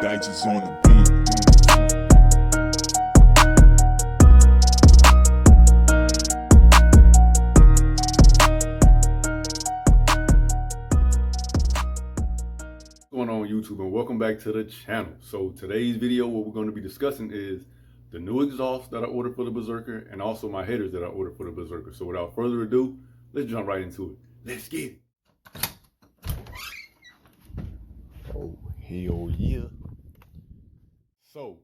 Digits on the beat. What's going on YouTube, and welcome back to the channel. So today's video, what we're going to be discussing is the new exhaust that I ordered for the Berserker and also my headers that I ordered for the Berserker. So without further ado, let's jump right into it. Let's get it. Oh, hell yeah. So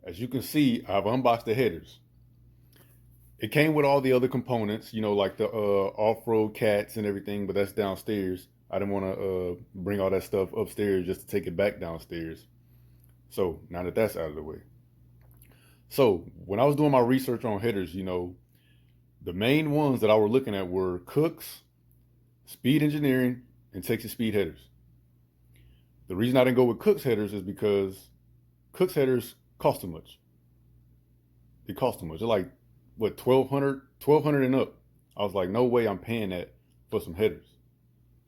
as you can see, I've unboxed the headers. It came with all the other components, you know, like the off-road cats and everything, but that's downstairs. I didn't want to bring all that stuff upstairs just to take it back downstairs. So now that that's out of the way. So when I was doing my research on headers, you know, the main ones that I were looking at were Cook's, Speed Engineering, and Texas Speed headers. The reason I didn't go with Cook's headers is because Cook's headers cost too much. It cost too much. They're like, what, $1,200 and up. I was like, no way I'm paying that for some headers.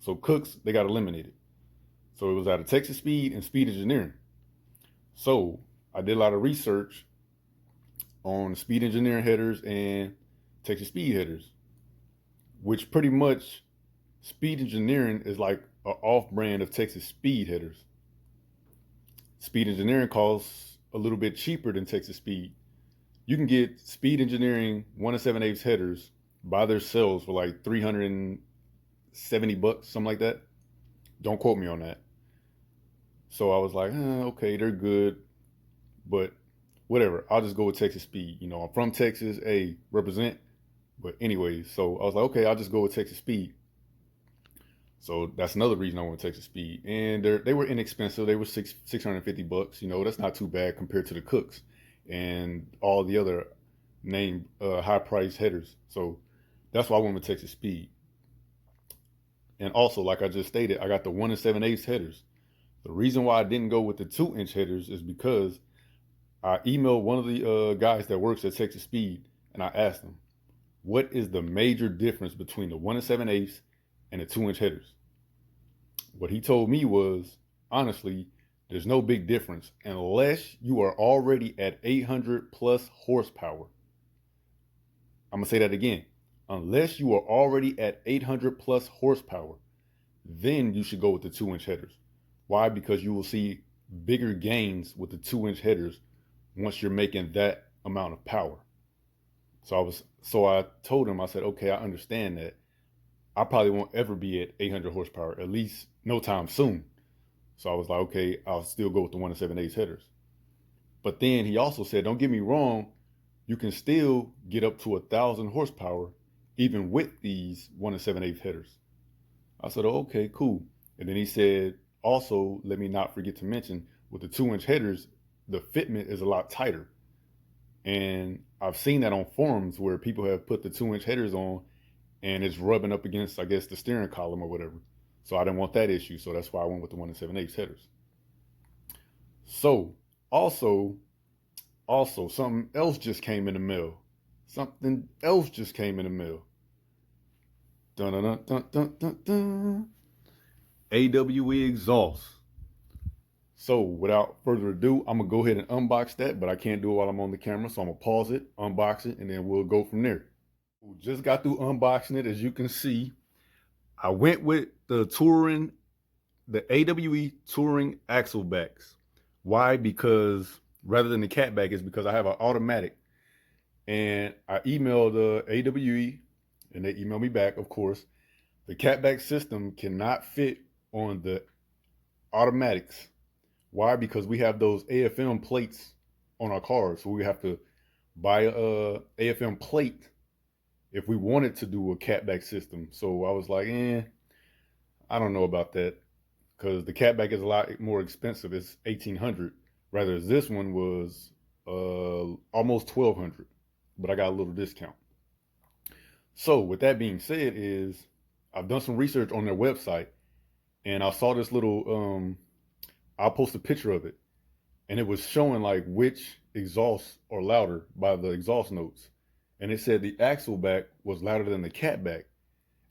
So Cook's, they got eliminated. So it was out of Texas Speed and Speed Engineering. So I did a lot of research on Speed Engineering headers and Texas Speed headers, which pretty much Speed Engineering is like an off-brand of Texas Speed headers. Speed Engineering costs a little bit cheaper than Texas Speed. You can get Speed Engineering 1 7/8 headers by themselves for like $370, something like that. Don't quote me on that. So I was like, okay, they're good, but whatever. I'll just go with Texas Speed. You know, I'm from Texas, represent. But anyways, so I was like, okay, I'll just go with Texas Speed. So that's another reason I went with Texas Speed. And they were inexpensive. They were $650. You know, that's not too bad compared to the Cooks and all the other named high-priced headers. So that's why I went with Texas Speed. And also, like I just stated, I got the 1 7/8 headers. The reason why I didn't go with the 2-inch headers is because I emailed one of the guys that works at Texas Speed, and I asked him, what is the major difference between the 1 7/8 and the 2-inch headers? What he told me was, honestly, there's no big difference unless you are already at 800 plus horsepower. I'm gonna say that again. Unless you are already at 800 plus horsepower, then you should go with the 2-inch headers. Why? Because you will see bigger gains with the 2-inch headers once you're making that amount of power. So I told him, I said, okay, I understand that. I probably won't ever be at 800 horsepower, at least no time soon. So I was like, okay, I'll still go with the 1 7/8 headers. But then he also said, don't get me wrong, you can still get up to 1,000 horsepower even with these 1 7/8 headers. I said, oh, okay, cool. And then he said, also, let me not forget to mention, with the 2-inch headers, the fitment is a lot tighter. And I've seen that on forums where people have put the 2-inch headers on and it's rubbing up against, I guess, the steering column or whatever. So I didn't want that issue. So that's why I went with the 1 7/8 headers. So also, something else just came in the mail. Something else just came in the mail. Dun, dun, dun, dun, dun, dun, dun. AWE exhaust. So without further ado, I'm gonna go ahead and unbox that, but I can't do it while I'm on the camera. So I'm gonna pause it, unbox it, and then we'll go from there. Just got through unboxing it. As you can see, I went with the AWE Touring Axle backs. Why? Because rather than the cat back, is because I have an automatic. And I emailed the AWE, and they emailed me back, of course. The catback system cannot fit on the automatics. Why? Because we have those AFM plates on our cars. So we have to buy a AFM plate if we wanted to do a catback system. So I was like, I don't know about that, because the catback is a lot more expensive. It's $1,800, whereas this one was almost $1,200, but I got a little discount. So with that being said, is I've done some research on their website, and I saw this little, I'll post a picture of it, and it was showing like which exhausts are louder by the exhaust notes. And it said the axle back was louder than the cat back.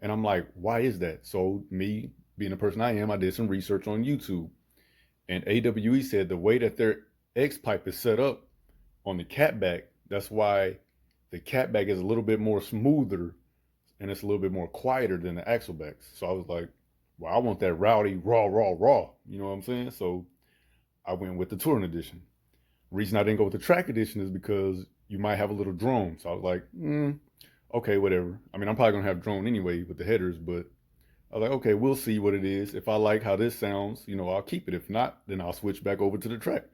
And I'm like, why is that? So me being the person I am, I did some research on YouTube. And AWE said the way that their X pipe is set up on the catback, that's why the catback is a little bit more smoother and it's a little bit more quieter than the axle backs. So I was like, well, I want that rowdy, raw, raw, raw. You know what I'm saying? So I went with the Touring Edition. Reason I didn't go with the Track Edition is because you might have a little drone. So I was like, okay, whatever. I mean, I'm probably gonna have drone anyway with the headers, but I was like, okay, we'll see what it is. If I like how this sounds, you know, I'll keep it. If not, then I'll switch back over to the Track.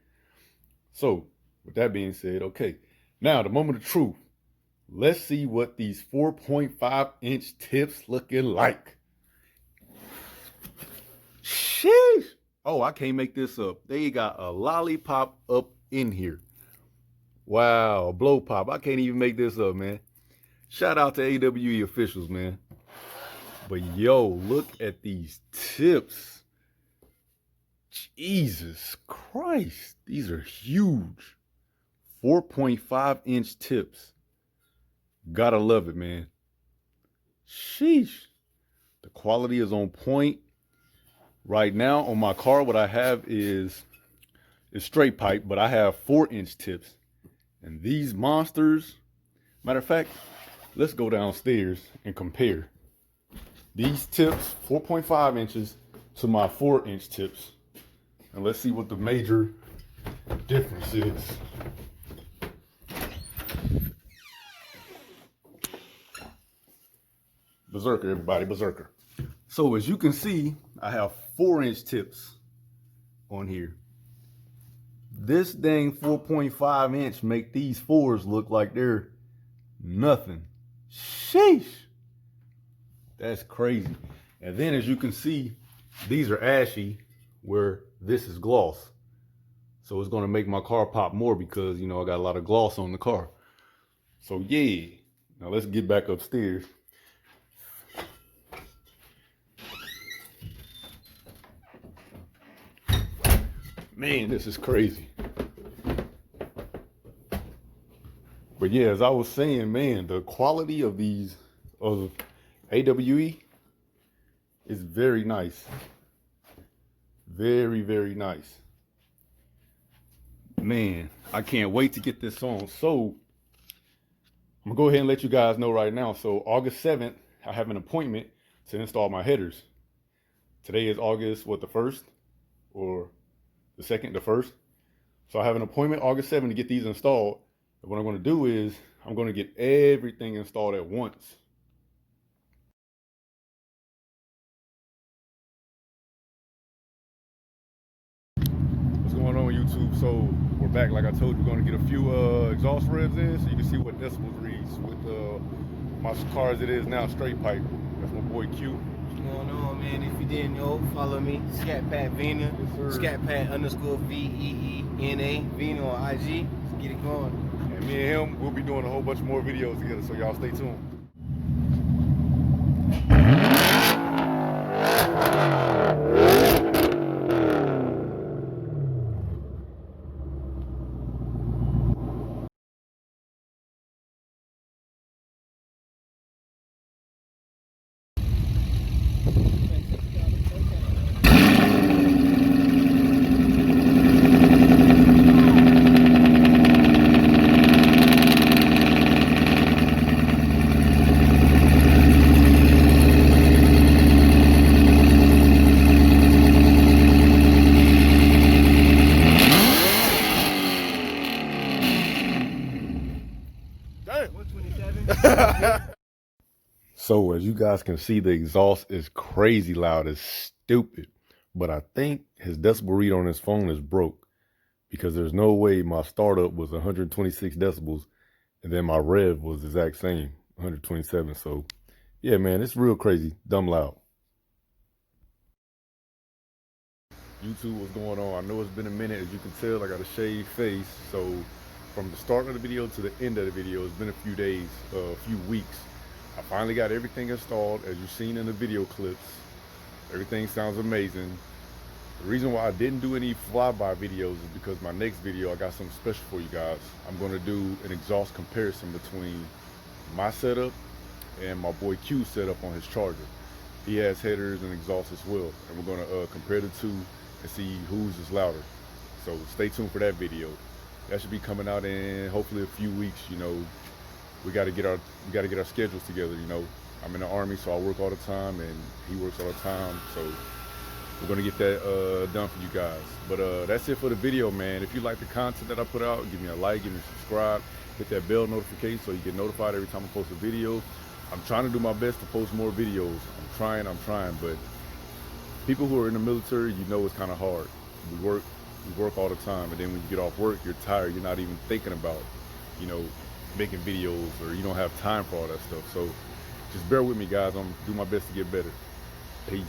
So with that being said, okay, now the moment of truth. Let's see what these 4.5-inch tips looking like. Sheesh. Oh, I can't make this up. They got a lollipop up in here. Wow, a blow pop. I can't even make this up, man. Shout out to AWE officials, man. But yo, look at these tips. Jesus Christ. These are huge. 4.5-inch tips. Gotta love it, man. Sheesh. The quality is on point. Right now on my car, what I have is straight pipe, but I have 4-inch tips. And these monsters, matter of fact, let's go downstairs and compare. These tips, 4.5 inches to my 4-inch tips. And let's see what the major difference is. Berserker, everybody, Berserker. So as you can see, I have 4-inch tips on here. This dang 4.5 inch make these 4s look like they're nothing. Sheesh. That's crazy. And then as you can see, these are ashy where this is gloss. So it's gonna make my car pop more because, you know, I got a lot of gloss on the car. So yeah, now let's get back upstairs. Man, this is crazy. But yeah, as I was saying, man, the quality of these, of AWE is very nice. Very, very nice. Man, I can't wait to get this on. So, I'm gonna go ahead and let you guys know right now. So, August 7th, I have an appointment to install my headers. Today is August, what, the 1st? Or the 2nd, the 1st. So I have an appointment August 7th to get these installed. And what I'm going to do is I'm going to get everything installed at once. What's going on YouTube? So we're back. Like I told you, we're going to get a few exhaust revs in so you can see what decibels reads with my car as it is now, straight pipe. That's my boy Q. What's going on, man? If you didn't know, follow me, Scatpat Vena, yes, Scatpat_VEENA, Vena on IG. Let's get it going. And me and him, we'll be doing a whole bunch more videos together, so y'all stay tuned. So as you guys can see, the exhaust is crazy loud. It's stupid. But I think his decibel read on his phone is broke because there's no way my startup was 126 decibels and then my rev was the exact same, 127. So yeah, man, it's real crazy, dumb loud. YouTube, what's going on? I know it's been a minute. As you can tell, I got a shaved face. So from the start of the video to the end of the video, it's been a few days, a few weeks. I finally got everything installed, as you've seen in the video clips. Everything sounds amazing. The reason why I didn't do any flyby videos is because my next video, I got something special for you guys. I'm going to do an exhaust comparison between my setup and my boy Q's setup on his Charger. He has headers and exhaust as well, and we're going to compare the two and see whose is louder. So stay tuned for that video. That should be coming out in hopefully a few weeks. You know, we got to get our schedules together. You know, I'm in the Army, so I work all the time, and he works all the time. So we're gonna get that done for you guys. But that's it for the video, man. If you like the content that I put out, give me a like, give me a subscribe, hit that bell notification so you get notified every time I post a video. I'm trying to do my best to post more videos. I'm trying, but people who are in the military, you know, it's kind of hard. We work all the time, and then when you get off work, you're tired. You're not even thinking about, you know, making videos, or you don't have time for all that stuff. So just bear with me, guys. I'm gonna do my best to get better. Peace.